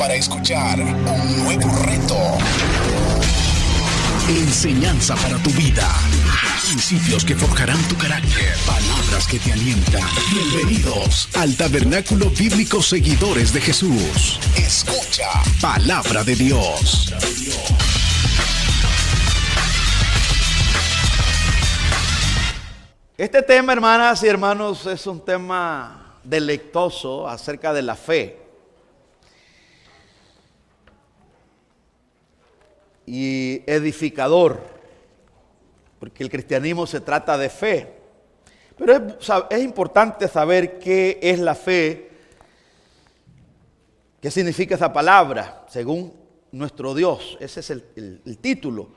para escuchar un nuevo reto. Enseñanza para tu vida. Principios que forjarán tu carácter. Palabras que te alientan. Bienvenidos al Tabernáculo Bíblico Seguidores de Jesús. Escucha Palabra de Dios. Este tema, hermanas y hermanos, es un tema deleitoso acerca de la fe. Y edificador, porque el cristianismo se trata de fe. Pero es importante saber qué es la fe, qué significa esa palabra, según nuestro Dios. Ese es el título.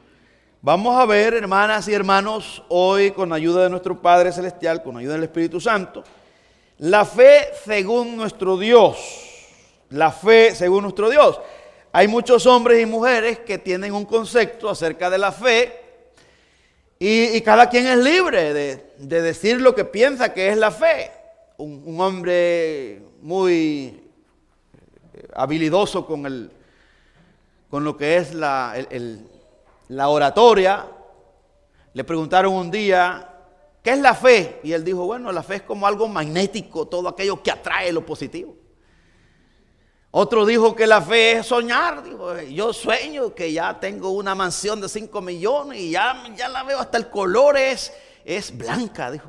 Vamos a ver, hermanas y hermanos, hoy con ayuda de nuestro Padre Celestial, con ayuda del Espíritu Santo, la fe según nuestro Dios. La fe según nuestro Dios. Hay muchos hombres y mujeres que tienen un concepto acerca de la fe y cada quien es libre de decir lo que piensa que es la fe. Un hombre muy habilidoso con lo que es la oratoria, le preguntaron un día, ¿qué es la fe? Y él dijo, bueno, la fe es como algo magnético, todo aquello que atrae lo positivo. Otro dijo que la fe es soñar. Dijo, yo sueño que ya tengo una mansión de 5 millones y ya la veo, hasta el color es blanca, dijo.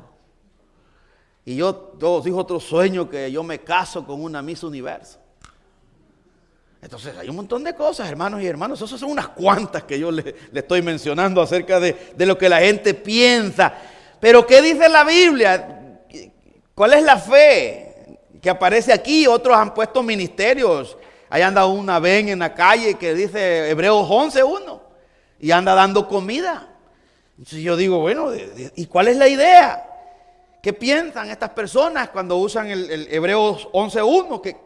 Y dijo otro sueño que yo me caso con una Miss Universo. Entonces hay un montón de cosas, hermanos y hermanas. Esas son unas cuantas que yo le estoy mencionando acerca de lo que la gente piensa. Pero ¿qué dice la Biblia? ¿Cuál es la fe que aparece aquí? Otros han puesto ministerios. Ahí anda una ven en la calle que dice Hebreos 11:1 y anda dando comida. Entonces yo digo, bueno, ¿y cuál es la idea? ¿Qué piensan estas personas cuando usan el Hebreos 11:1?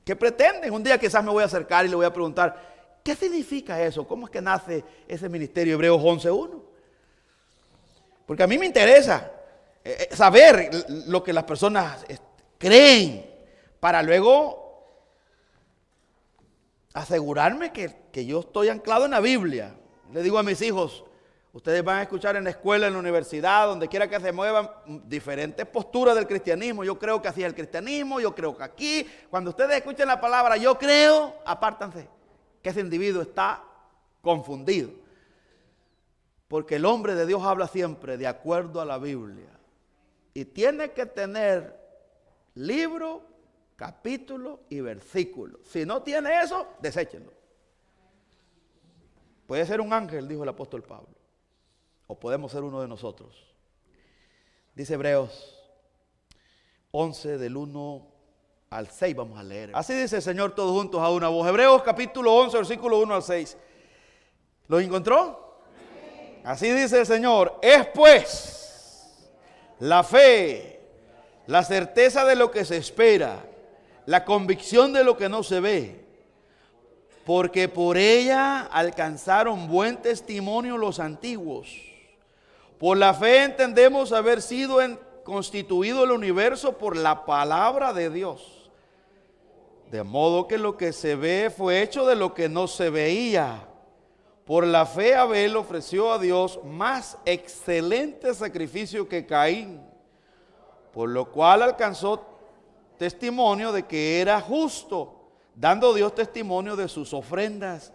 ¿Qué pretenden? Un día quizás me voy a acercar y le voy a preguntar, ¿qué significa eso? ¿Cómo es que nace ese ministerio Hebreos 11:1? Porque a mí me interesa saber lo que las personas creen para luego asegurarme que yo estoy anclado en la Biblia. Le digo a mis hijos, ustedes van a escuchar en la escuela, en la universidad, donde quiera que se muevan, diferentes posturas del cristianismo. Yo creo que así es el cristianismo, yo creo que aquí. Cuando ustedes escuchen la palabra yo creo, apártanse, que ese individuo está confundido. Porque el hombre de Dios habla siempre de acuerdo a la Biblia. Y tiene que tener libro, capítulo y versículo. Si no tiene eso, deséchenlo. Puede ser un ángel, dijo el apóstol Pablo. O podemos ser uno de nosotros. Dice Hebreos 11 del 1 al 6, vamos a leer. Así dice el Señor todos juntos a una voz. Hebreos capítulo 11, versículo 1 al 6. ¿Lo encontró? Sí. Así dice el Señor. Es pues la fe, la certeza de lo que se espera, la convicción de lo que no se ve. Porque por ella alcanzaron buen testimonio los antiguos. Por la fe entendemos haber sido constituido el universo por la palabra de Dios. De modo que lo que se ve fue hecho de lo que no se veía. Por la fe Abel ofreció a Dios más excelente sacrificio que Caín, por lo cual alcanzó testimonio de que era justo, dando Dios testimonio de sus ofrendas,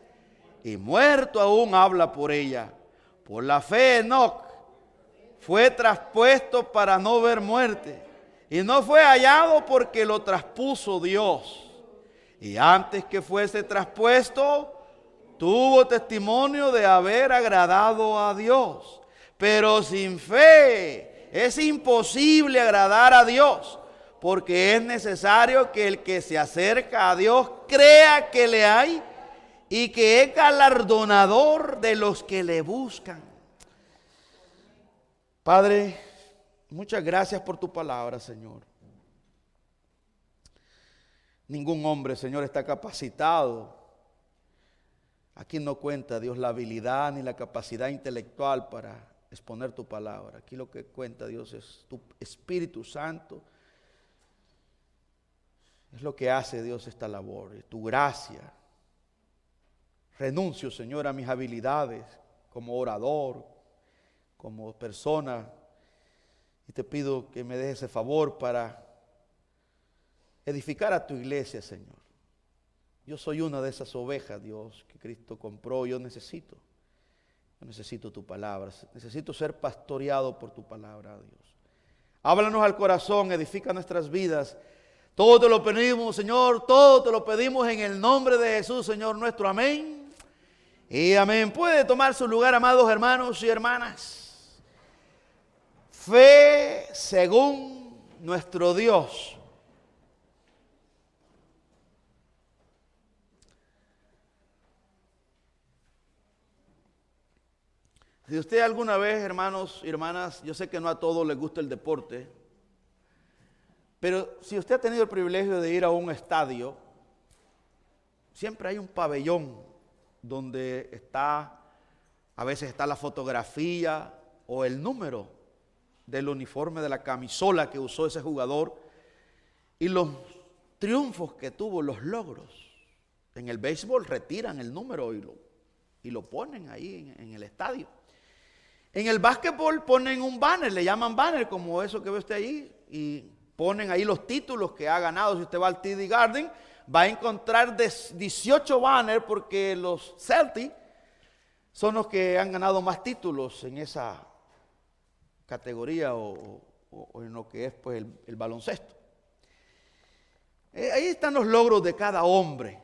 y muerto aún habla por ella. Por la fe Enoc fue traspuesto para no ver muerte, y no fue hallado porque lo traspuso Dios. Y antes que fuese traspuesto, tuvo testimonio de haber agradado a Dios. Pero sin fe es imposible agradar a Dios, porque es necesario que el que se acerca a Dios crea que le hay y que es galardonador de los que le buscan. Padre, muchas gracias por tu palabra, Señor. Ningún hombre, Señor, está capacitado. Aquí no cuenta, Dios, la habilidad ni la capacidad intelectual para exponer tu palabra. Aquí lo que cuenta, Dios, es tu Espíritu Santo Es lo que hace Dios esta labor, es tu gracia. Renuncio, Señor, a mis habilidades como orador, como persona, y te pido que me des ese favor para edificar a tu iglesia, Señor. Yo soy una de esas ovejas, Dios, que Cristo compró. Yo necesito tu palabra, necesito ser pastoreado por tu palabra, Dios. Háblanos al corazón, edifica nuestras vidas. Todo te lo pedimos, Señor, todo te lo pedimos en el nombre de Jesús, Señor nuestro. Amén y amén. Puede tomar su lugar, amados hermanos y hermanas. Fe según nuestro Dios. Si usted alguna vez, hermanos y hermanas, yo sé que no a todos les gusta el deporte, pero si usted ha tenido el privilegio de ir a un estadio, siempre hay un pabellón donde a veces está la fotografía o el número del uniforme de la camisola que usó ese jugador y los triunfos que tuvo, los logros. En el béisbol retiran el número y lo ponen ahí en el estadio. En el básquetbol ponen un banner, le llaman banner como eso que ve usted ahí, y ponen ahí los títulos que ha ganado. Si usted va al TD Garden, va a encontrar 18 banners porque los Celtics son los que han ganado más títulos en esa categoría o en lo que es pues el baloncesto. Ahí están los logros de cada hombre.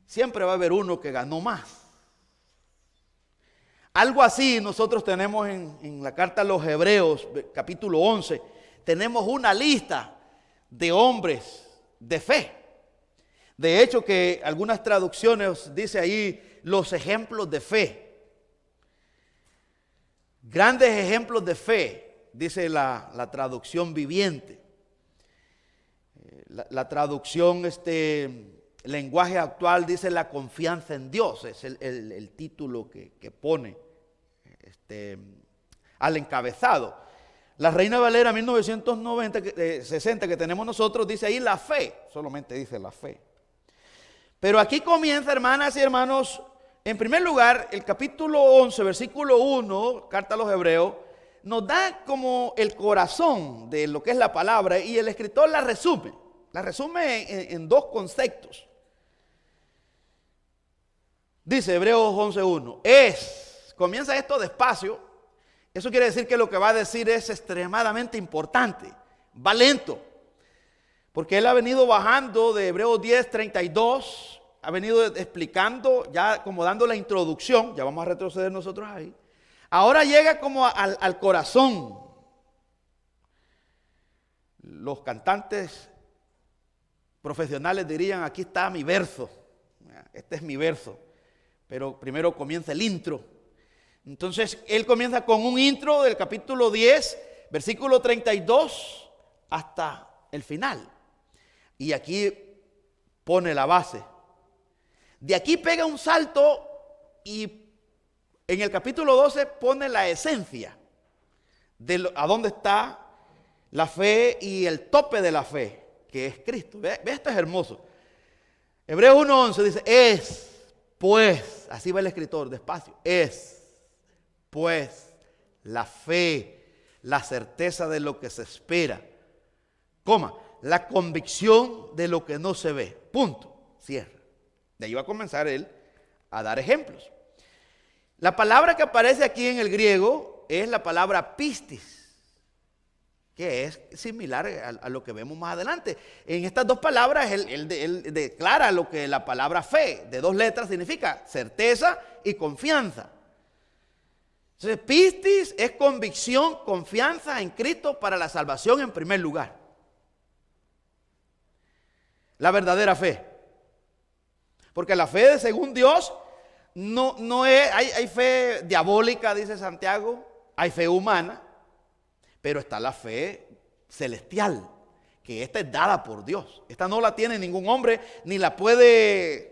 Siempre va a haber uno que ganó más. Algo así nosotros tenemos en la carta a los Hebreos, capítulo 11. Tenemos una lista de hombres de fe. De hecho, que algunas traducciones dice ahí los ejemplos de fe. Grandes ejemplos de fe, dice la traducción viviente. La traducción lenguaje actual dice la confianza en Dios, es el título que pone al encabezado. La Reina Valera 1960 que tenemos nosotros dice ahí la fe, solamente dice la fe. Pero aquí comienza, hermanas y hermanos, en primer lugar, el capítulo 11, versículo 1, carta a los Hebreos, nos da como el corazón de lo que es la palabra y el escritor la resume en dos conceptos. Dice Hebreos 11:1, comienza esto despacio, eso quiere decir que lo que va a decir es extremadamente importante, va lento, porque él ha venido bajando de Hebreos 10:32, ha venido explicando, ya como dando la introducción, ya vamos a retroceder nosotros ahí, ahora llega como al corazón. Los cantantes profesionales dirían, aquí está mi verso, este es mi verso. Pero primero comienza el intro. Entonces, él comienza con un intro del capítulo 10, versículo 32, hasta el final. Y aquí pone la base. De aquí pega un salto y en el capítulo 12 pone la esencia de a dónde está la fe y el tope de la fe, que es Cristo. Ve, esto es hermoso. Hebreos 1:11 dice, pues, así va el escritor, despacio, pues, la fe, la certeza de lo que se espera, la convicción de lo que no se ve, punto, cierra. De ahí va a comenzar él a dar ejemplos. La palabra que aparece aquí en el griego es la palabra pistis, que es similar a lo que vemos más adelante. En estas dos palabras él declara lo que la palabra fe, de dos letras, significa certeza y confianza. Entonces, pistis es convicción, confianza en Cristo para la salvación en primer lugar. La verdadera fe. Porque la fe según Dios no es, hay fe diabólica, dice Santiago, hay fe humana. Pero está la fe celestial, que esta es dada por Dios. Esta no la tiene ningún hombre, ni la puede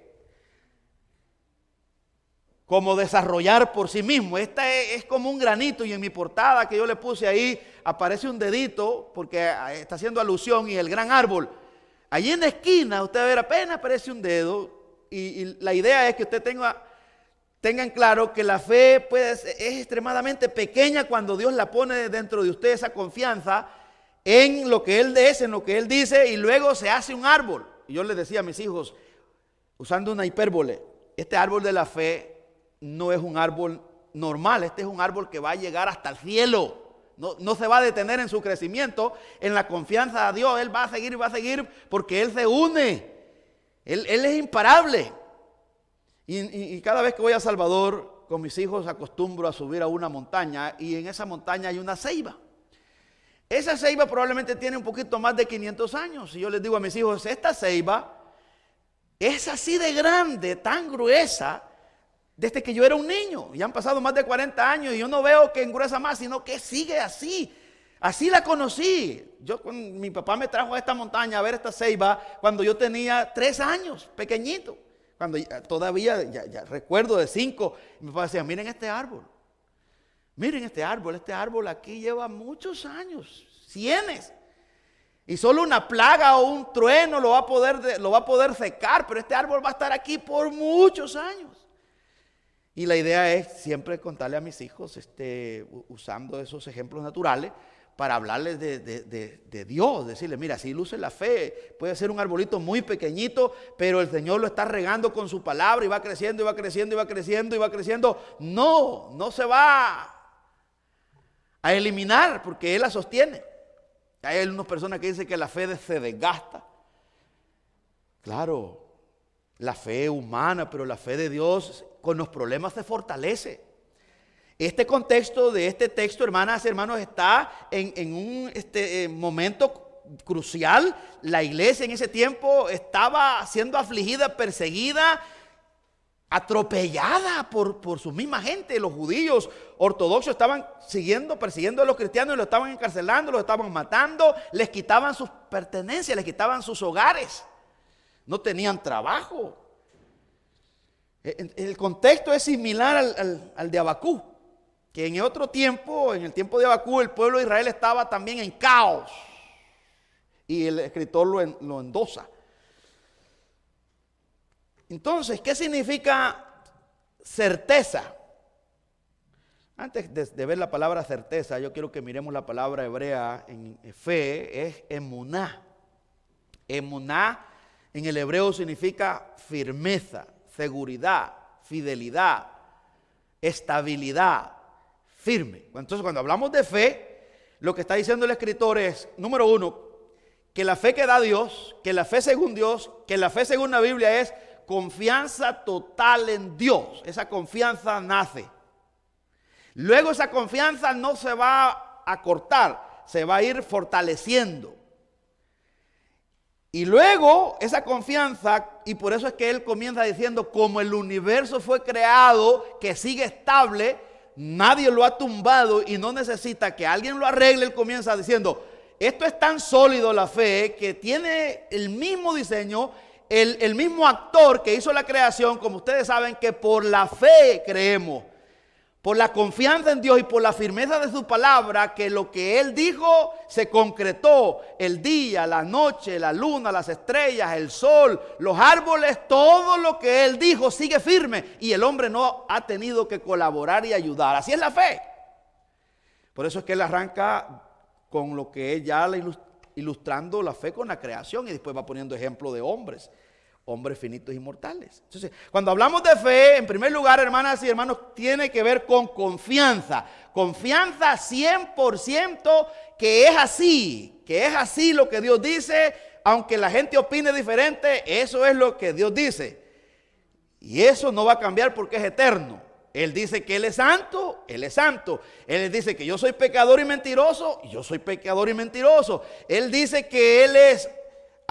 como desarrollar por sí mismo. Esta es como un granito, y en mi portada que yo le puse ahí aparece un dedito, porque está haciendo alusión, y el gran árbol Allí en la esquina usted va a ver apenas aparece un dedo y la idea es que usted tengan claro que la fe es extremadamente pequeña cuando Dios la pone dentro de usted, esa confianza en lo que Él es, en lo que Él dice, y luego se hace un árbol. Y yo les decía a mis hijos, usando una hipérbole, este árbol de la fe no es un árbol normal, este es un árbol que va a llegar hasta el cielo. No se va a detener en su crecimiento, en la confianza a Dios. Él va a seguir porque Él se une. Él es imparable. Y cada vez que voy a Salvador con mis hijos acostumbro a subir a una montaña y en esa montaña hay una ceiba. Esa ceiba probablemente tiene un poquito más de 500 años. Y yo les digo a mis hijos, esta ceiba es así de grande, tan gruesa, desde que yo era un niño. Ya han pasado más de 40 años y yo no veo que engruesa más, sino que sigue así. Así la conocí. Mi papá me trajo a esta montaña a ver esta ceiba cuando yo tenía 3 años, pequeñito. Cuando todavía, ya recuerdo de 5, mi papá decía, miren este árbol aquí lleva muchos años, cienes. Y solo una plaga o un trueno lo va a poder secar, pero este árbol va a estar aquí por muchos años. Y la idea es siempre contarle a mis hijos, usando esos ejemplos naturales, para hablarles de Dios, decirles, mira, así luce la fe, puede ser un arbolito muy pequeñito, pero el Señor lo está regando con su palabra y va creciendo, y va creciendo, y va creciendo, y va creciendo. No se va a eliminar porque Él la sostiene. Hay algunas personas que dicen que la fe se desgasta. Claro, la fe humana, pero la fe de Dios con los problemas se fortalece. Este contexto de este texto, hermanas y hermanos, está en un momento crucial. La iglesia en ese tiempo estaba siendo afligida, perseguida, atropellada por su misma gente. Los judíos ortodoxos estaban persiguiendo a los cristianos y los estaban encarcelando, los estaban matando, les quitaban sus pertenencias, les quitaban sus hogares. No tenían trabajo. El contexto es similar al de Habacuc, que en otro tiempo, en el tiempo de Habacuc, el pueblo de Israel estaba también en caos. Y el escritor lo endosa. Entonces, ¿qué significa certeza? Antes de ver la palabra certeza, yo quiero que miremos la palabra hebrea en fe, es emuná. Emuná en el hebreo significa firmeza, seguridad, fidelidad, estabilidad, firme. Entonces, cuando hablamos de fe, lo que está diciendo el escritor es, número 1, que la fe que da Dios, que la fe según Dios, que la fe según la Biblia es confianza total en Dios. Esa confianza nace. Luego esa confianza no se va a cortar, se va a ir fortaleciendo. Y luego esa confianza, y por eso es que él comienza diciendo, como el universo fue creado, que sigue estable, nadie lo ha tumbado y no necesita que alguien lo arregle. Él comienza diciendo, esto es tan sólido la fe que tiene el mismo diseño, el mismo actor que hizo la creación, como ustedes saben, que por la fe creemos. Por la confianza en Dios y por la firmeza de su palabra, que lo que Él dijo se concretó. El día, la noche, la luna, las estrellas, el sol, los árboles, todo lo que Él dijo sigue firme. Y el hombre no ha tenido que colaborar y ayudar. Así es la fe. Por eso es que Él arranca con lo que es ya ilustrando la fe con la creación. Y después va poniendo ejemplo de hombres finitos y mortales. Entonces, cuando hablamos de fe, en primer lugar, hermanas y hermanos, tiene que ver con confianza. Confianza 100% que es así lo que Dios dice, aunque la gente opine diferente, eso es lo que Dios dice. Y eso no va a cambiar porque es eterno. Él dice que Él es santo, Él es santo. Él dice que yo soy pecador y mentiroso, y yo soy pecador y mentiroso. Él dice que Él es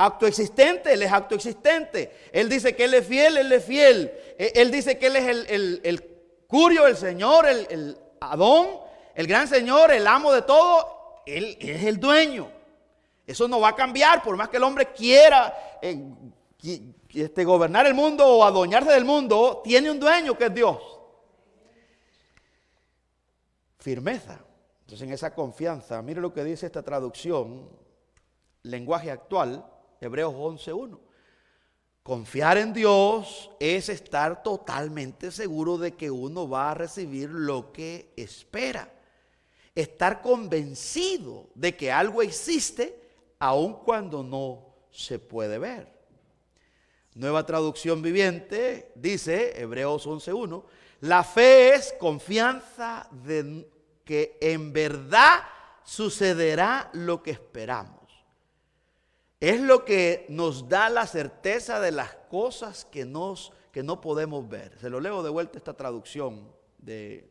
acto existente, Él es acto existente. Él dice que Él es fiel, Él es fiel. Él dice que Él es el curio, el Señor, el Adón, el gran Señor, el amo de todo. Él es el dueño. Eso no va a cambiar por más que el hombre quiera gobernar el mundo o adueñarse del mundo. Tiene un dueño que es Dios. Firmeza. Entonces, en esa confianza, mire lo que dice esta traducción, lenguaje actual. Hebreos 11:1. Confiar en Dios es estar totalmente seguro de que uno va a recibir lo que espera. Estar convencido de que algo existe aun cuando no se puede ver. Nueva Traducción Viviente dice, Hebreos 11:1, la fe es confianza de que en verdad sucederá lo que esperamos. Es lo que nos da la certeza de las cosas que no podemos ver. Se lo leo de vuelta esta traducción de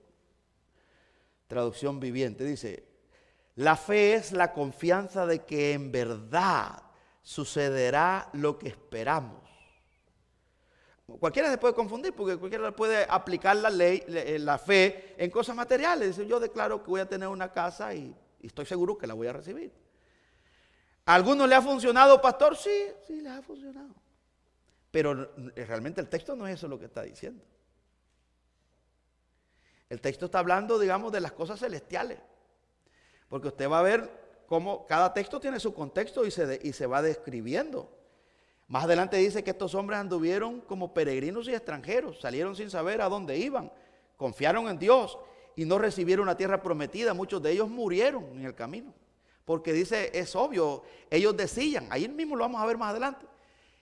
Traducción Viviente. Dice, la fe es la confianza de que en verdad sucederá lo que esperamos. Cualquiera se puede confundir porque cualquiera puede aplicar la ley, la fe en cosas materiales. Dice, yo declaro que voy a tener una casa y estoy seguro que la voy a recibir. ¿A algunos le ha funcionado, pastor? Sí, les ha funcionado. Pero realmente el texto no es eso lo que está diciendo. El texto está hablando, digamos, de las cosas celestiales. Porque usted va a ver cómo cada texto tiene su contexto y se va describiendo. Más adelante dice que estos hombres anduvieron como peregrinos y extranjeros. Salieron sin saber a dónde iban. Confiaron en Dios y no recibieron la tierra prometida. Muchos de ellos murieron en el camino. Porque dice, es obvio, ellos decían, ahí mismo lo vamos a ver más adelante,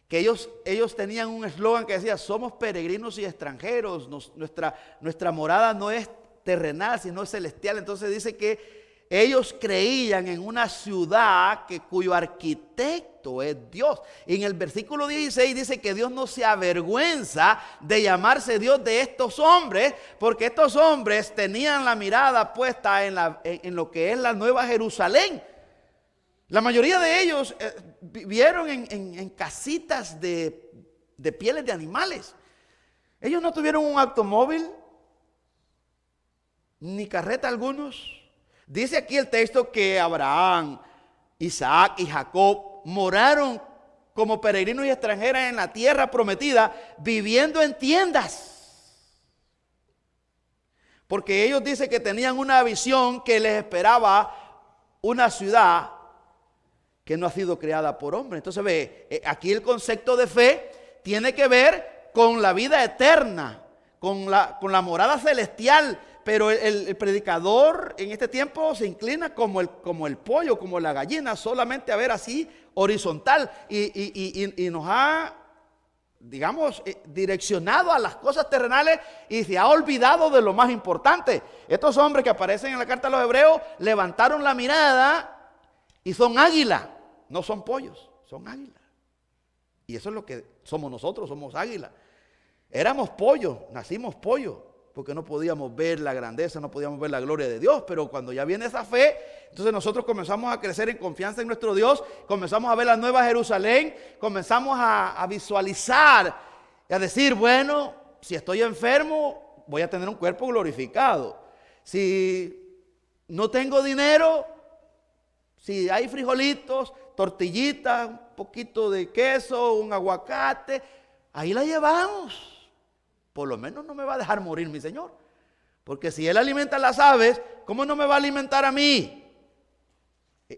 que ellos tenían un eslogan que decía, somos peregrinos y extranjeros, nuestra morada no es terrenal, sino celestial. Entonces dice que ellos creían en una ciudad cuyo arquitecto es Dios. Y en el versículo 16 dice que Dios no se avergüenza de llamarse Dios de estos hombres, porque estos hombres tenían la mirada puesta en lo que es la Nueva Jerusalén. La mayoría de ellos vivieron en casitas de pieles de animales. Ellos no tuvieron un automóvil, ni carreta algunos. Dice aquí el texto que Abraham, Isaac y Jacob moraron como peregrinos y extranjeras en la tierra prometida, viviendo en tiendas. Porque ellos dicen que tenían una visión que les esperaba una ciudad que no ha sido creada por hombre. Entonces ve, aquí el concepto de fe tiene que ver con la vida eterna, con la morada celestial. Pero el predicador en este tiempo se inclina como el pollo, como la gallina, solamente a ver así horizontal. Y nos ha, digamos, direccionado a las cosas terrenales y se ha olvidado de lo más importante. Estos hombres que aparecen en la carta a los Hebreos levantaron la mirada y son águilas. No son pollos, son águilas. Y eso es lo que somos nosotros, somos águilas. Éramos pollos, nacimos pollos, porque no podíamos ver la grandeza, no podíamos ver la gloria de Dios. Pero cuando ya viene esa fe, entonces nosotros comenzamos a crecer en confianza en nuestro Dios, comenzamos a ver la Nueva Jerusalén, comenzamos a visualizar y a decir, bueno, si estoy enfermo, voy a tener un cuerpo glorificado. Si no tengo dinero, si hay frijolitos, tortillitas, un poquito de queso, un aguacate, ahí la llevamos. Por lo menos no me va a dejar morir mi Señor. Porque si Él alimenta a las aves, ¿cómo no me va a alimentar a mí?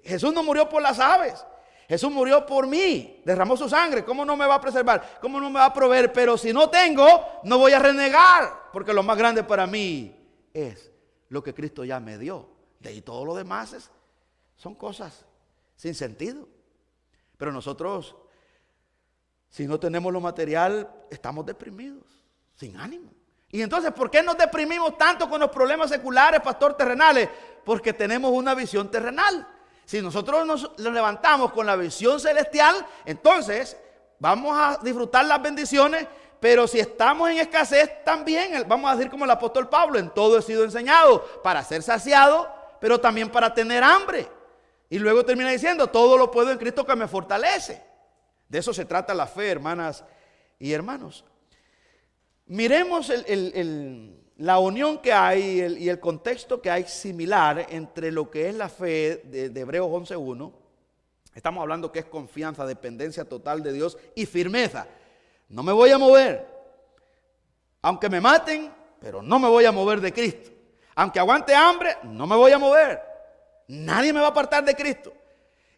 Jesús no murió por las aves. Jesús murió por mí. Derramó su sangre. ¿Cómo no me va a preservar? ¿Cómo no me va a proveer? Pero si no tengo, no voy a renegar. Porque lo más grande para mí es lo que Cristo ya me dio. De ahí todo lo demás son cosas sin sentido. Pero nosotros, si no tenemos lo material, estamos deprimidos, sin ánimo. Y entonces, ¿por qué nos deprimimos tanto con los problemas seculares, pastor, terrenales? Porque tenemos una visión terrenal. Si nosotros nos levantamos con la visión celestial, entonces vamos a disfrutar las bendiciones. Pero si estamos en escasez, también vamos a decir como el apóstol Pablo, en todo he sido enseñado para ser saciado, pero también para tener hambre. Y luego termina diciendo, todo lo puedo en Cristo que me fortalece. De eso se trata la fe, hermanas y hermanos. Miremos la unión que hay y el contexto que hay similar entre lo que es la fe de Hebreos 11:1. Estamos hablando que es confianza, dependencia total de Dios y firmeza. No me voy a mover. Aunque me maten, pero no me voy a mover de Cristo. Aunque aguante hambre, no me voy a mover. Nadie me va a apartar de Cristo.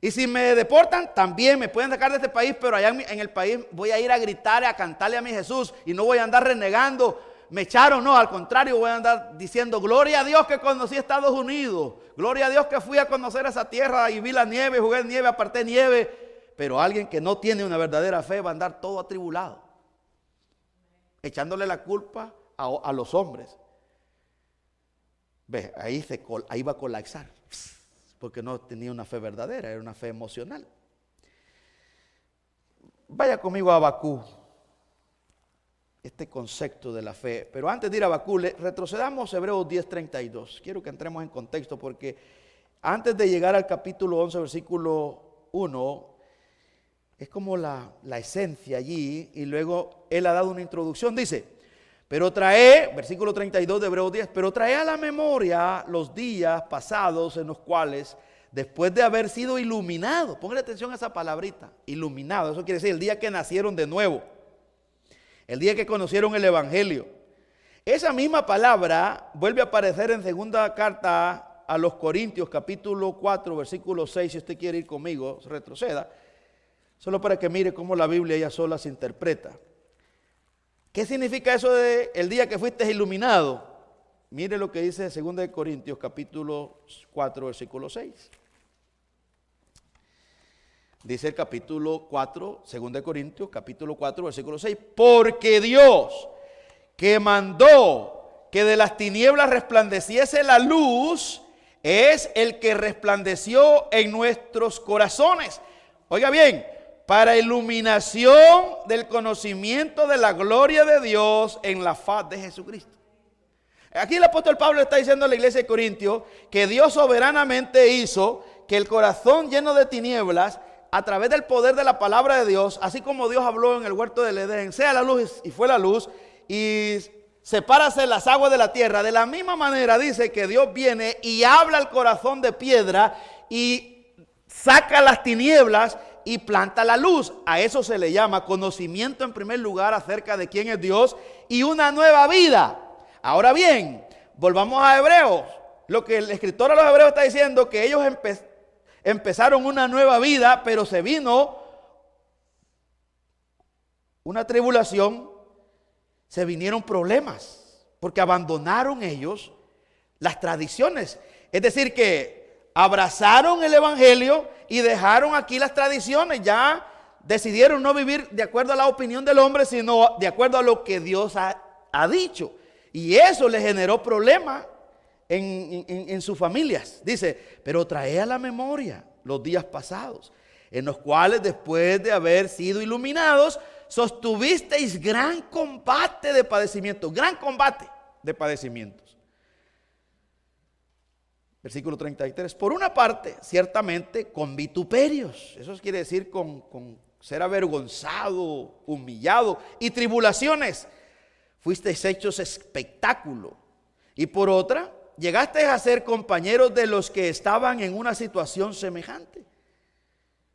Y si me deportan, también me pueden sacar de este país, pero allá en el país voy a ir a gritar, a cantarle a mi Jesús y no voy a andar renegando. Me echaron, no, al contrario, voy a andar diciendo, gloria a Dios que conocí Estados Unidos, gloria a Dios que fui a conocer esa tierra y vi la nieve, jugué en nieve, aparté nieve. Pero alguien que no tiene una verdadera fe va a andar todo atribulado, echándole la culpa a los hombres. Ve, ahí va a colapsar, porque no tenía una fe verdadera, era una fe emocional. Vaya conmigo a Habacuc, este concepto de la fe. Pero antes de ir a Habacuc, retrocedamos a Hebreos 10:32. Quiero que entremos en contexto, porque antes de llegar al capítulo 11, versículo 1, es como la esencia allí, y luego él ha dado una introducción. Dice, pero trae, versículo 32 de Hebreos 10, pero trae a la memoria los días pasados en los cuales, después de haber sido iluminados, póngale atención a esa palabrita, iluminado, eso quiere decir el día que nacieron de nuevo, el día que conocieron el Evangelio. Esa misma palabra vuelve a aparecer en segunda carta a los Corintios, capítulo 4, versículo 6, si usted quiere ir conmigo, retroceda, solo para que mire cómo la Biblia ella sola se interpreta. ¿Qué significa eso de el día que fuiste iluminado? Mire lo que dice 2 Corintios capítulo 4 versículo 6. Dice el capítulo 4, 2 Corintios capítulo 4 versículo 6. Porque Dios que mandó que de las tinieblas resplandeciese la luz, es el que resplandeció en nuestros corazones. Oiga bien, para iluminación del conocimiento de la gloria de Dios en la faz de Jesucristo. Aquí el apóstol Pablo está diciendo a la iglesia de Corintios que Dios soberanamente hizo que el corazón lleno de tinieblas, a través del poder de la palabra de Dios, así como Dios habló en el huerto del Edén, sea la luz y fue la luz, y sepárase las aguas de la tierra. De la misma manera dice que Dios viene y habla al corazón de piedra y saca las tinieblas y planta la luz. A eso se le llama conocimiento en primer lugar acerca de quién es Dios y una nueva vida. Ahora bien, volvamos a Hebreos. Lo que el escritor a los Hebreos está diciendo, que ellos empezaron una nueva vida, pero se vino una tribulación, se vinieron problemas, porque abandonaron ellos las tradiciones. Es decir, que abrazaron el evangelio y dejaron aquí las tradiciones. Ya decidieron no vivir de acuerdo a la opinión del hombre, sino de acuerdo a lo que Dios ha dicho. Y eso les generó problemas en sus familias. Dice, pero trae a la memoria los días pasados, en los cuales después de haber sido iluminados, sostuvisteis gran combate de padecimientos. Gran combate de padecimientos. Versículo 33. Por una parte, ciertamente, con vituperios. Eso quiere decir con ser avergonzado, humillado, y tribulaciones. Fuisteis hechos espectáculo. Y por otra, llegasteis a ser compañeros de los que estaban en una situación semejante.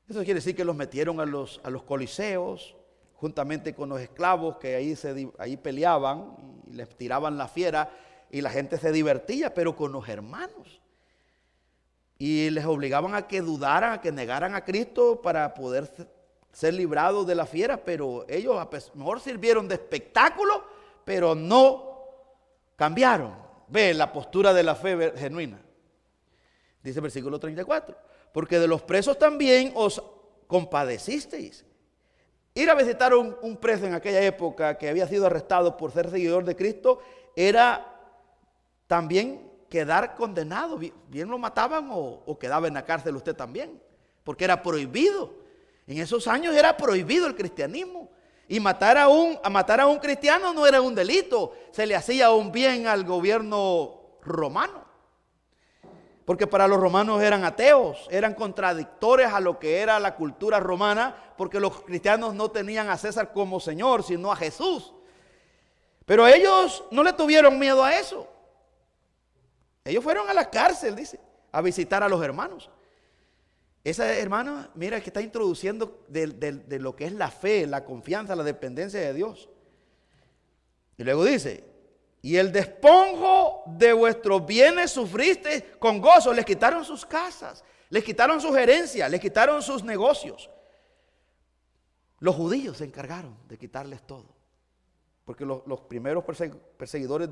Eso quiere decir que los metieron a los coliseos, juntamente con los esclavos que ahí peleaban y les tiraban la fiera, y la gente se divertía, pero con los hermanos. Y les obligaban a que dudaran, a que negaran a Cristo para poder ser librados de la fiera, pero ellos mejor sirvieron de espectáculo, pero no cambiaron. Ve la postura de la fe genuina. Dice el versículo 34. Porque de los presos también os compadecisteis. Ir a visitar un preso en aquella época que había sido arrestado por ser seguidor de Cristo era también quedar condenado. Bien lo mataban o quedaba en la cárcel usted también. Porque era prohibido. En esos años era prohibido el cristianismo. Y matar a un cristiano no era un delito. Se le hacía un bien al gobierno romano. Porque para los romanos eran ateos, eran contradictores a lo que era la cultura romana, porque los cristianos no tenían a César como Señor, sino a Jesús. Pero ellos no le tuvieron miedo a eso. Ellos fueron a la cárcel, dice, a visitar a los hermanos. Esa hermana, mira, que está introduciendo de lo que es la fe, la confianza, la dependencia de Dios. Y luego dice, y el despojo de vuestros bienes sufriste con gozo. Les quitaron sus casas, Les quitaron sus herencias, les quitaron sus negocios. Los judíos se encargaron de quitarles todo. Porque los primeros perseguidores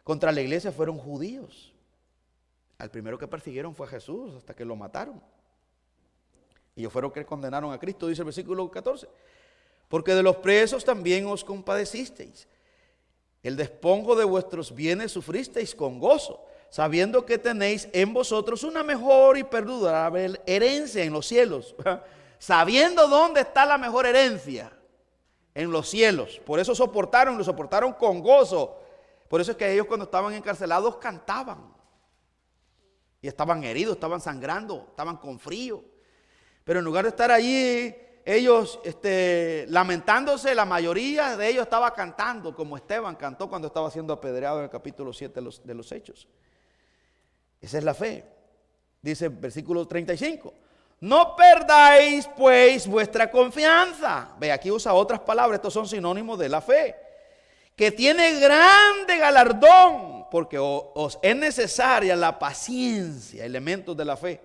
contra la iglesia fueron judíos. Al primero que persiguieron fue a Jesús hasta que lo mataron. Y ellos fueron que condenaron a Cristo, dice el versículo 14. Porque de los presos también os compadecisteis. El despojo de vuestros bienes sufristeis con gozo, sabiendo que tenéis en vosotros una mejor y perdurable herencia en los cielos. Sabiendo dónde está la mejor herencia, en los cielos. Por eso lo soportaron con gozo. Por eso es que ellos cuando estaban encarcelados cantaban. Y estaban heridos, estaban sangrando, estaban con frío. Pero en lugar de estar allí, ellos lamentándose, la mayoría de ellos estaba cantando, como Esteban cantó cuando estaba siendo apedreado en el capítulo 7 de los Hechos. Esa es la fe. Dice versículo 35. No perdáis pues vuestra confianza. Ve, aquí usa otras palabras, estos son sinónimos de la fe. Que tiene grande galardón, porque os es necesaria la paciencia, elementos de la fe.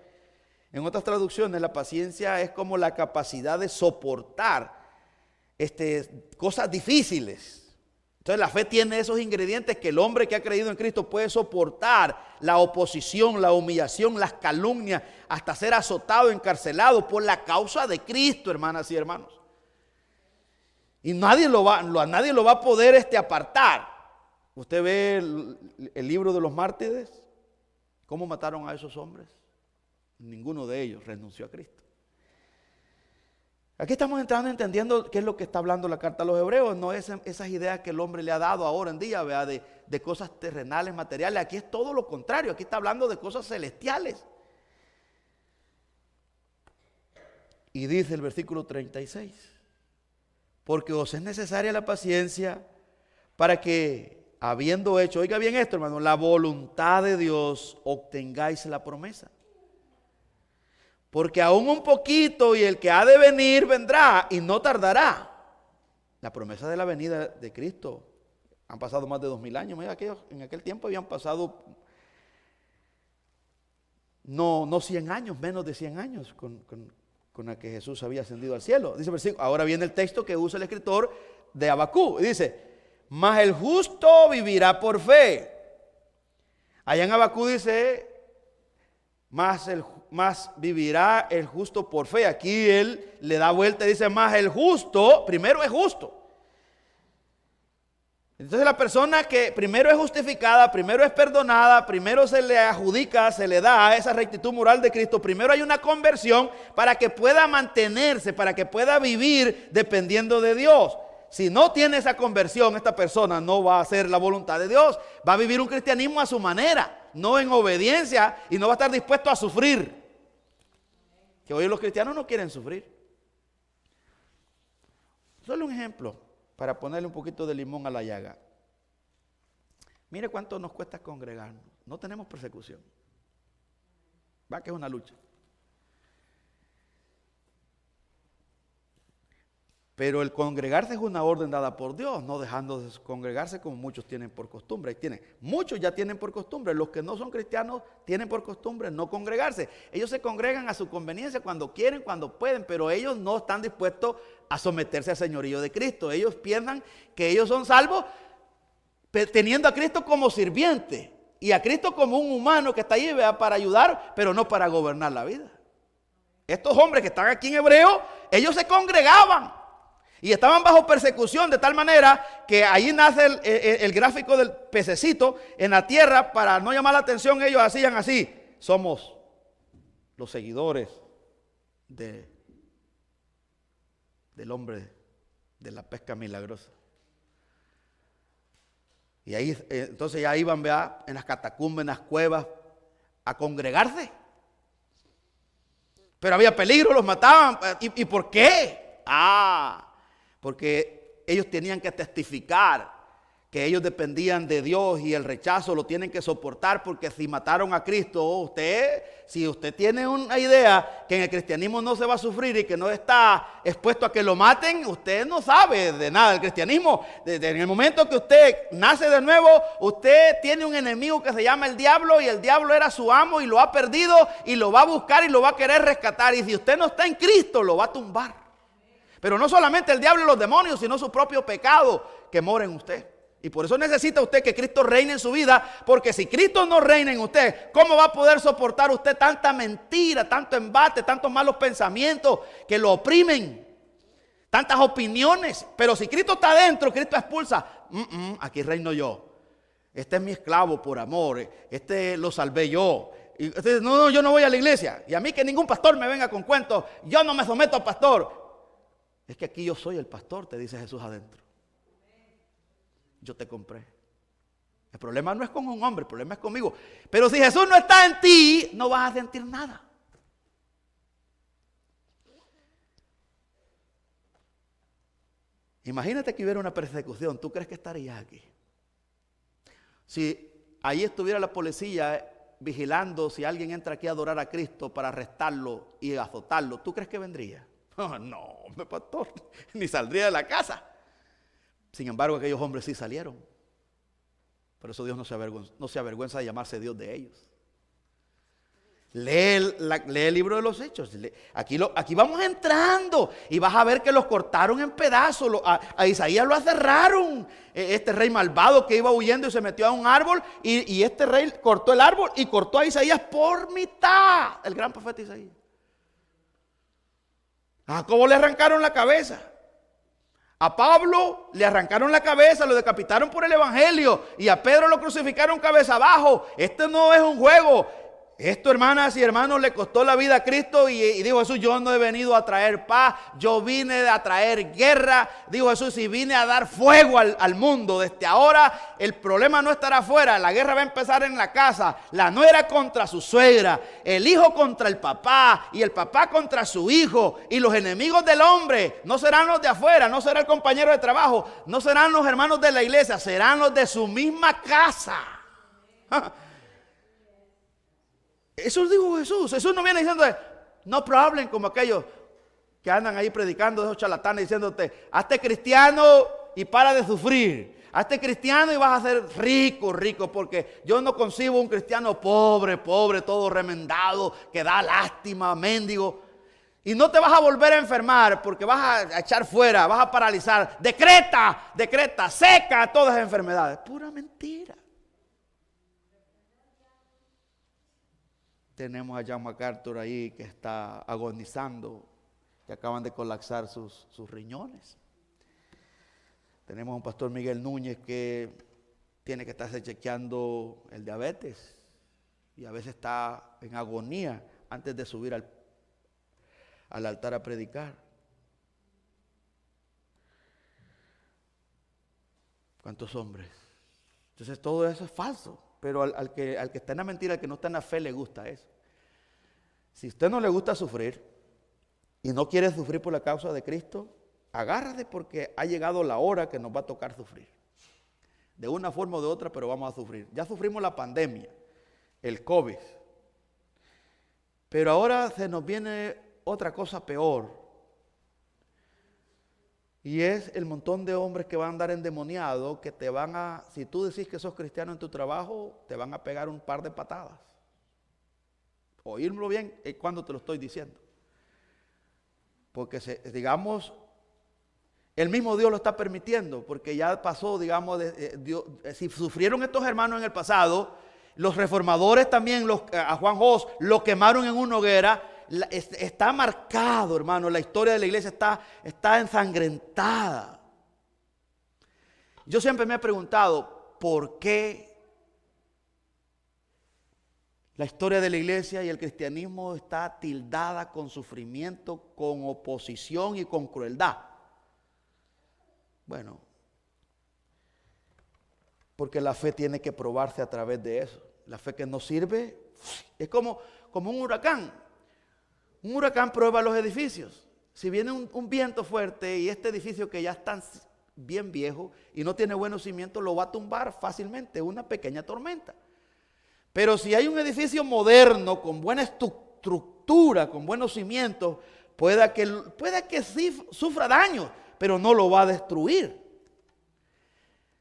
En otras traducciones, la paciencia es como la capacidad de soportar cosas difíciles. Entonces la fe tiene esos ingredientes que el hombre que ha creído en Cristo puede soportar: la oposición, la humillación, las calumnias, hasta ser azotado, encarcelado por la causa de Cristo, hermanas y hermanos. Y nadie lo va a poder apartar. Usted ve el libro de los mártires, ¿cómo mataron a esos hombres? Ninguno de ellos renunció a Cristo. Aquí estamos entendiendo qué es lo que está hablando la carta a los hebreos. No es esas ideas que el hombre le ha dado ahora en día, ¿verdad? De cosas terrenales, materiales. Aquí es todo lo contrario. Aquí está hablando de cosas celestiales. Y dice el versículo 36. Porque os es necesaria la paciencia para que, habiendo hecho, oiga bien esto, hermano, la voluntad de Dios, obtengáis la promesa. Porque aún un poquito y el que ha de venir vendrá y no tardará. La promesa de la venida de Cristo. Han pasado más de 2000 años. Mira, en aquel tiempo habían pasado no 100 años, menos de 100 años con la que Jesús había ascendido al cielo. Dice el versículo, ahora viene el texto que usa el escritor de Habacuc. Y dice, mas el justo vivirá por fe. Allá en Habacuc dice, más vivirá el justo por fe. Aquí él le da vuelta y dice, más el justo, primero es justo. Entonces la persona que primero es justificada, primero es perdonada, primero se le adjudica, se le da esa rectitud moral de Cristo, primero hay una conversión para que pueda mantenerse, para que pueda vivir dependiendo de Dios. Si no tiene esa conversión, esta persona no va a hacer la voluntad de Dios, va a vivir un cristianismo a su manera, no en obediencia, y no va a estar dispuesto a sufrir. Que hoy los cristianos no quieren sufrir. Solo un ejemplo para ponerle un poquito de limón a la llaga. Mire cuánto nos cuesta congregarnos. No tenemos persecución. Va que es una lucha. Pero el congregarse es una orden dada por Dios, no dejando de congregarse como muchos tienen por costumbre. Muchos ya tienen por costumbre, los que no son cristianos tienen por costumbre no congregarse. Ellos se congregan a su conveniencia cuando quieren, cuando pueden, pero ellos no están dispuestos a someterse al señorío de Cristo. Ellos piensan que ellos son salvos teniendo a Cristo como sirviente y a Cristo como un humano que está ahí para ayudar, pero no para gobernar la vida. Estos hombres que están aquí en Hebreo, ellos se congregaban. Y estaban bajo persecución de tal manera que ahí nace el gráfico del pececito en la tierra. Para no llamar la atención, ellos hacían así. Somos los seguidores del hombre de la pesca milagrosa. Y ahí entonces ya iban, ¿verdad?, en las catacumbas, en las cuevas, a congregarse. Pero había peligro, los mataban. ¿Y por qué? Porque ellos tenían que testificar que ellos dependían de Dios y el rechazo lo tienen que soportar porque si mataron a Cristo, si usted tiene una idea que en el cristianismo no se va a sufrir y que no está expuesto a que lo maten, usted no sabe de nada del cristianismo. En el momento que usted nace de nuevo, usted tiene un enemigo que se llama el diablo y el diablo era su amo y lo ha perdido y lo va a buscar y lo va a querer rescatar. Y si usted no está en Cristo, lo va a tumbar. Pero no solamente el diablo y los demonios, sino su propio pecado que mora en usted. Y por eso necesita usted que Cristo reine en su vida, porque si Cristo no reina en usted, ¿cómo va a poder soportar usted tanta mentira, tanto embate, tantos malos pensamientos que lo oprimen? Tantas opiniones. Pero si Cristo está adentro, Cristo expulsa. Aquí reino yo. Este es mi esclavo por amor. Este lo salvé yo. Y usted, no, yo no voy a la iglesia. Y a mí que ningún pastor me venga con cuentos. Yo no me someto al pastor. Es que aquí yo soy el pastor, te dice Jesús adentro. Yo te compré. El problema no es con un hombre, el problema es conmigo. Pero si Jesús no está en ti, no vas a sentir nada. Imagínate que hubiera una persecución. ¿Tú crees que estarías aquí? Si ahí estuviera la policía vigilando si alguien entra aquí a adorar a Cristo para arrestarlo y azotarlo, ¿tú crees que vendría? No, pastor, ni saldría de la casa. Sin embargo, aquellos hombres sí salieron. Por eso Dios no se avergüenza de llamarse Dios de ellos. Lee el libro de los Hechos. Aquí vamos entrando y vas a ver que los cortaron en pedazos. A Isaías lo aserraron. Este rey malvado que iba huyendo y se metió a un árbol. Y este rey cortó el árbol y cortó a Isaías por mitad. El gran profeta Isaías. A Jacobo le arrancaron la cabeza. A Pablo le arrancaron la cabeza, lo decapitaron por el evangelio. Y a Pedro lo crucificaron cabeza abajo. Esto no es un juego. Esto, hermanas y hermanos, le costó la vida a Cristo y dijo Jesús, yo no he venido a traer paz, yo vine a traer guerra. Dijo Jesús, y vine a dar fuego al mundo. Desde ahora el problema no estará afuera, la guerra va a empezar en la casa. La nuera contra su suegra, el hijo contra el papá y el papá contra su hijo. Y los enemigos del hombre no serán los de afuera, no será el compañero de trabajo, no serán los hermanos de la iglesia, serán los de su misma casa. Eso dijo Jesús. Jesús no viene diciendo no problem como aquellos que andan ahí predicando, esos charlatanes diciéndote, hazte cristiano y para de sufrir. Hazte cristiano y vas a ser rico, porque yo no concibo un cristiano pobre, todo remendado, que da lástima, mendigo. Y no te vas a volver a enfermar porque vas a echar fuera, vas a paralizar. Decreta, seca todas las enfermedades. Pura mentira. Tenemos a John MacArthur ahí que está agonizando, que acaban de colapsar sus riñones. Tenemos a un pastor Miguel Núñez que tiene que estarse chequeando el diabetes y a veces está en agonía antes de subir al altar a predicar. ¿Cuántos hombres? Entonces todo eso es falso. Pero al que está en la mentira, al que no está en la fe, le gusta eso. Si a usted no le gusta sufrir y no quiere sufrir por la causa de Cristo, agárrate porque ha llegado la hora que nos va a tocar sufrir. De una forma o de otra, pero vamos a sufrir. Ya sufrimos la pandemia, el COVID. Pero ahora se nos viene otra cosa peor. Y es el montón de hombres que van a andar endemoniados, que te van a, si tú decís que sos cristiano en tu trabajo, te van a pegar un par de patadas. Oírlo bien es cuando te lo estoy diciendo. Porque digamos, el mismo Dios lo está permitiendo, porque ya pasó, digamos, si sufrieron estos hermanos en el pasado, los reformadores también, a Juan Hus, lo quemaron en una hoguera. Está marcado, hermano, la historia de la iglesia está ensangrentada. Yo siempre me he preguntado, ¿por qué la historia de la iglesia y el cristianismo está tildada con sufrimiento, con oposición y con crueldad? Bueno, porque la fe tiene que probarse a través de eso. La fe que no sirve es como un huracán. Un huracán prueba los edificios. Si viene un viento fuerte y este edificio que ya están bien viejo y no tiene buenos cimientos, lo va a tumbar fácilmente una pequeña tormenta. Pero si hay un edificio moderno con buena estructura, con buenos cimientos, pueda que sí sufra daño, pero no lo va a destruir.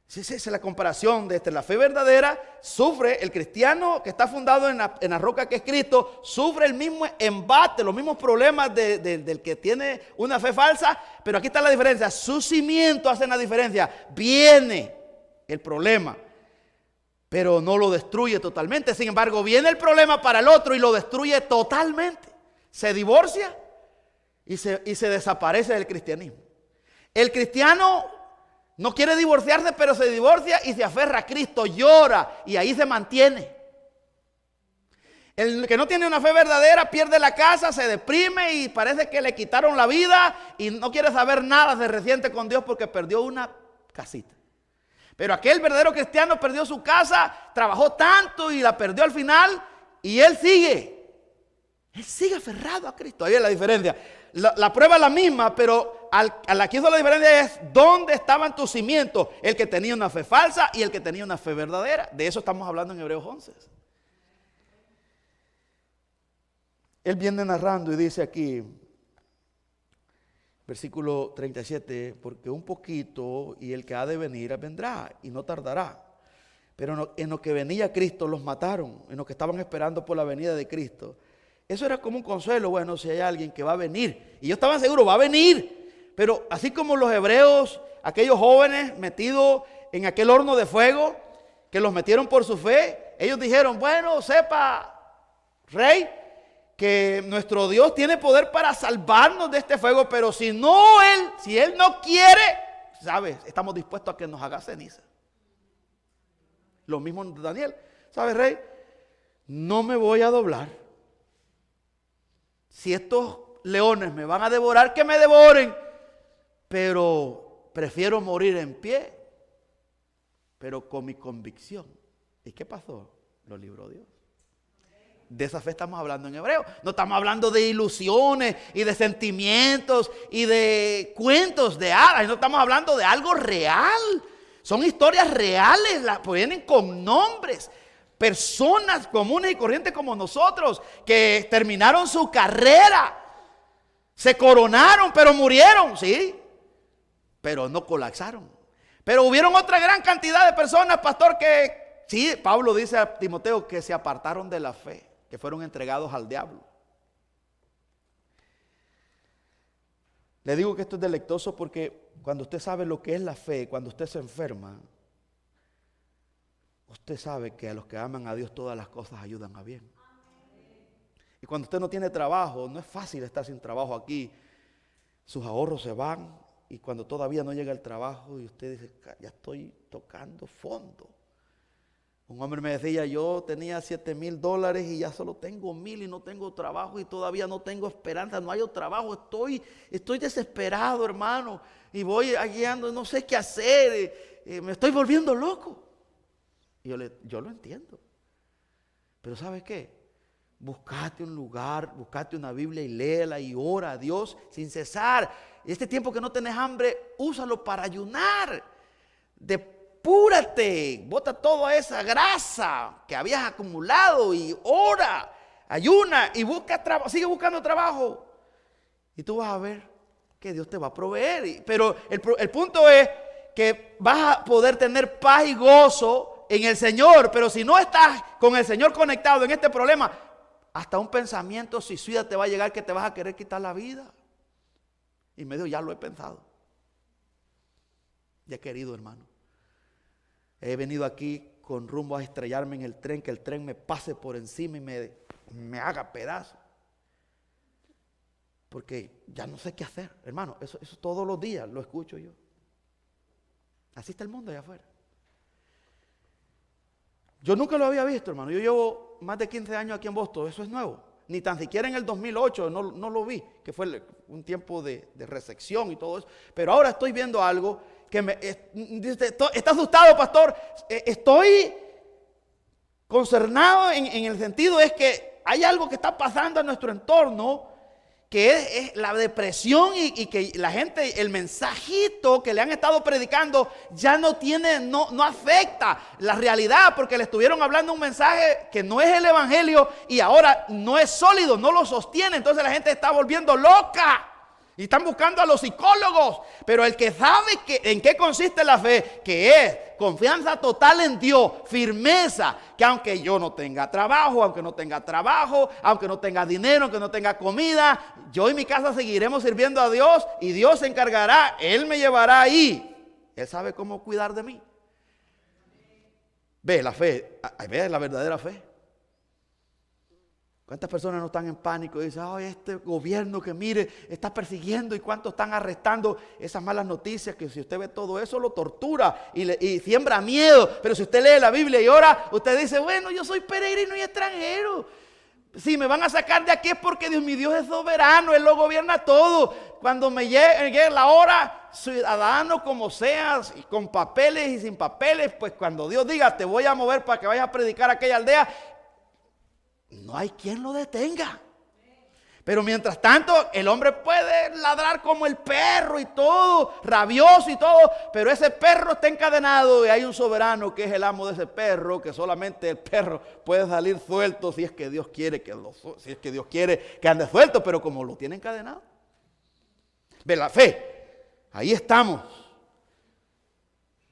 Sí, esa es la comparación de la fe verdadera. Sufre el cristiano que está fundado en la roca que es Cristo, sufre el mismo embate, los mismos problemas del que tiene una fe falsa, pero aquí está la diferencia. Sus cimientos hacen la diferencia. Viene el problema, pero no lo destruye totalmente. Sin embargo, viene el problema para el otro y lo destruye totalmente. Se divorcia y se desaparece del cristianismo. El cristiano no quiere divorciarse, pero se divorcia y se aferra a Cristo, llora y ahí se mantiene. El que no tiene una fe verdadera pierde la casa, se deprime y parece que le quitaron la vida y no quiere saber nada, se resiente con Dios porque perdió una casita. Pero aquel verdadero cristiano perdió su casa, trabajó tanto y la perdió al final y él sigue aferrado a Cristo. Ahí es la diferencia. La prueba es la misma, pero aquí la diferencia es dónde estaban tus cimientos. El que tenía una fe falsa y el que tenía una fe verdadera. De eso estamos hablando en Hebreos 11. Él viene narrando y dice aquí, versículo 37, porque un poquito y el que ha de venir vendrá y no tardará. Pero en lo que venía Cristo los mataron, en lo que estaban esperando por la venida de Cristo. Eso era como un consuelo. Bueno, si hay alguien que va a venir, y yo estaba seguro, va a venir, pero así como los hebreos, aquellos jóvenes metidos en aquel horno de fuego, que los metieron por su fe, ellos dijeron, bueno, sepa, rey, que nuestro Dios tiene poder para salvarnos de este fuego, pero si él no quiere, sabes, estamos dispuestos a que nos haga ceniza. Lo mismo Daniel, sabes, rey, no me voy a doblar. Si estos leones me van a devorar, que me devoren. Pero prefiero morir en pie, pero con mi convicción. ¿Y qué pasó? Lo libró Dios. De esa fe estamos hablando en hebreo. No estamos hablando de ilusiones y de sentimientos y de cuentos de hadas. No estamos hablando de algo real. Son historias reales, vienen con nombres. Personas comunes y corrientes como nosotros que terminaron su carrera, se coronaron, pero murieron, sí, pero no colapsaron. Pero hubieron otra gran cantidad de personas, pastor, que sí, Pablo dice a Timoteo que se apartaron de la fe, que fueron entregados al diablo. Le digo que esto es deleitoso porque cuando usted sabe lo que es la fe, cuando usted se enferma, usted sabe que a los que aman a Dios todas las cosas ayudan a bien. Y cuando usted no tiene trabajo, no es fácil estar sin trabajo aquí. Sus ahorros se van y cuando todavía no llega el trabajo y usted dice, ya estoy tocando fondo. Un hombre me decía, yo tenía $7,000 y ya solo tengo 1,000 y no tengo trabajo y todavía no tengo esperanza, no hay trabajo, estoy desesperado, hermano, y voy guiando, no sé qué hacer, me estoy volviendo loco. Y yo lo entiendo. Pero ¿sabes qué? Buscate un lugar, buscate una Biblia y léela y ora a Dios sin cesar. Y este tiempo que no tenés hambre, úsalo para ayunar. Depúrate, bota toda esa grasa que habías acumulado y ora, ayuna y busca trabajo, sigue buscando trabajo. Y tú vas a ver que Dios te va a proveer. Pero el punto es que vas a poder tener paz y gozo en el Señor, pero si no estás con el Señor conectado en este problema, hasta un pensamiento suicida te va a llegar que te vas a querer quitar la vida. Y me dijo, ya lo he pensado. Ya he querido, hermano. He venido aquí con rumbo a estrellarme en el tren, que el tren me pase por encima y me haga pedazos. Porque ya no sé qué hacer, hermano. Eso todos los días lo escucho yo. Así está el mundo allá afuera. Yo nunca lo había visto, hermano. Yo llevo más de 15 años aquí en Boston. Eso es nuevo. Ni tan siquiera en el 2008 no lo vi, que fue un tiempo de recesión y todo eso. Pero ahora estoy viendo algo que dice, ¿está asustado, pastor? Estoy concernado en el sentido es que hay algo que está pasando en nuestro entorno que es la depresión y que la gente, el mensajito que le han estado predicando ya no afecta la realidad, porque le estuvieron hablando un mensaje que no es el evangelio y ahora no es sólido, no lo sostiene. Entonces la gente está volviendo loca y están buscando a los psicólogos. Pero el que sabe en qué consiste la fe, que es confianza total en Dios, firmeza, que aunque yo no tenga trabajo, aunque no tenga dinero, aunque no tenga comida, yo y mi casa seguiremos sirviendo a Dios y Dios se encargará, Él me llevará ahí. Él sabe cómo cuidar de mí. Ve la fe, ve la verdadera fe. ¿Cuántas personas no están en pánico y dicen, ay, este gobierno que mire, está persiguiendo y cuántos están arrestando? Esas malas noticias, que si usted ve todo eso lo tortura y siembra miedo. Pero si usted lee la Biblia y ora, usted dice, bueno, yo soy peregrino y extranjero. Si me van a sacar de aquí es porque Dios, mi Dios es soberano, Él lo gobierna todo. Cuando me llegue la hora, ciudadano como seas, con papeles y sin papeles, pues cuando Dios diga, te voy a mover para que vayas a predicar a aquella aldea, no hay quien lo detenga. Pero mientras tanto, el hombre puede ladrar como el perro y todo, rabioso y todo, pero ese perro está encadenado y hay un soberano que es el amo de ese perro, que solamente el perro puede salir suelto si es que Dios quiere que ande suelto, pero como lo tiene encadenado. Ve la fe, ahí estamos.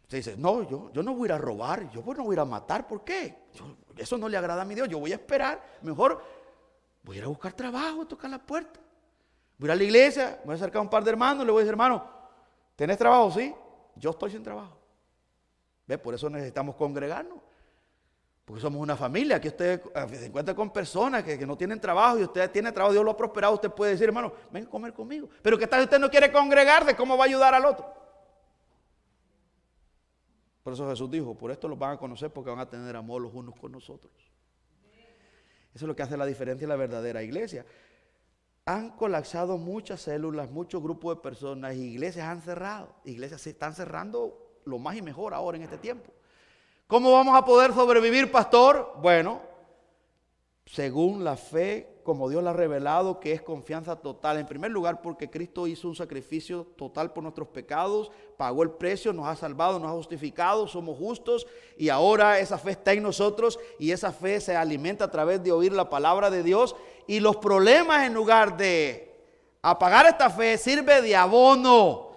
Usted dice, no, yo no voy a ir a robar, yo no voy a ir a matar, ¿por qué? Eso no le agrada a mi Dios, yo voy a esperar, mejor voy a ir a buscar trabajo, a tocar la puerta. Voy a ir a la iglesia, voy a acercar a un par de hermanos, le voy a decir, hermano, ¿tenés trabajo? Sí, yo estoy sin trabajo. ¿Ve? Por eso necesitamos congregarnos, porque somos una familia. Aquí usted se encuentra con personas que no tienen trabajo y usted tiene trabajo, Dios lo ha prosperado, usted puede decir, hermano, ven a comer conmigo. Pero ¿qué tal si usted no quiere congregarse? ¿Cómo va a ayudar al otro? Por eso Jesús dijo, por esto los van a conocer porque van a tener amor los unos con nosotros. Eso es lo que hace la diferencia en la verdadera iglesia. Han colapsado muchas células, muchos grupos de personas, y iglesias han cerrado. Iglesias se están cerrando lo más y mejor ahora en este tiempo. ¿Cómo vamos a poder sobrevivir, pastor? Bueno, según la fe, como Dios la ha revelado, que es confianza total. En primer lugar, porque Cristo hizo un sacrificio total por nuestros pecados, pagó el precio, nos ha salvado, nos ha justificado, somos justos, y ahora esa fe está en nosotros, y esa fe se alimenta a través de oír la palabra de Dios. Y los problemas, en lugar de apagar esta fe, sirve de abono.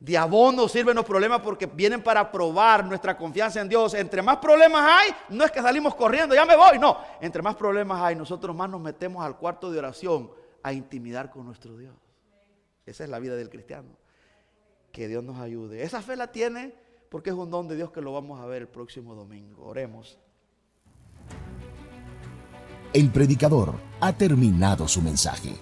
De abono sirven los problemas, porque vienen para probar nuestra confianza en Dios. Entre más problemas hay, no es que salimos corriendo, ya me voy, no. Entre más problemas hay, nosotros más nos metemos al cuarto de oración a intimidar con nuestro Dios. Esa es la vida del cristiano. Que Dios nos ayude. Esa fe la tiene porque es un don de Dios, que lo vamos a ver el próximo domingo. Oremos. El predicador ha terminado su mensaje.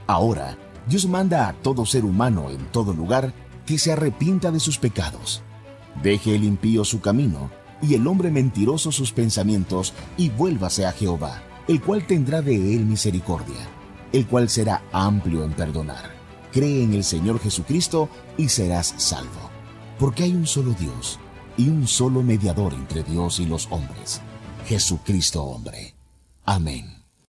Ahora, Dios manda a todo ser humano en todo lugar que se arrepienta de sus pecados. Deje el impío su camino y el hombre mentiroso sus pensamientos, y vuélvase a Jehová, el cual tendrá de él misericordia, el cual será amplio en perdonar. Cree en el Señor Jesucristo y serás salvo, porque hay un solo Dios y un solo mediador entre Dios y los hombres, Jesucristo hombre. Amén.